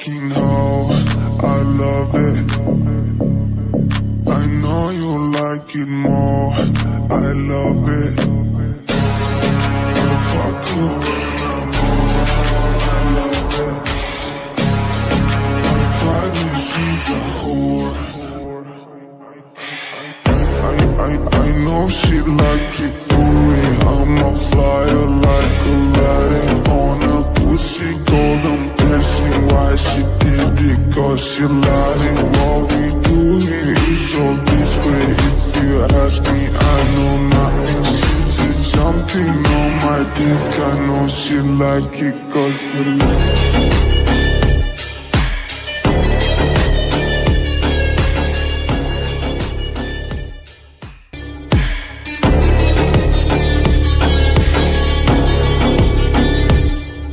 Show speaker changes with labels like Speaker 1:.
Speaker 1: fucking hoe, I love it. I know you like it more, I love it. I fuck you when I'm over, I love it. I cried when she's a whore. I know she like it for me. I'm a flyer like Aladdin on a pussy golden blessing. Why she did it? Cause she lying. What we do here is so discreet. If you ask me, I know nothing. She just jumping on my dick. I know she like it cause she like it.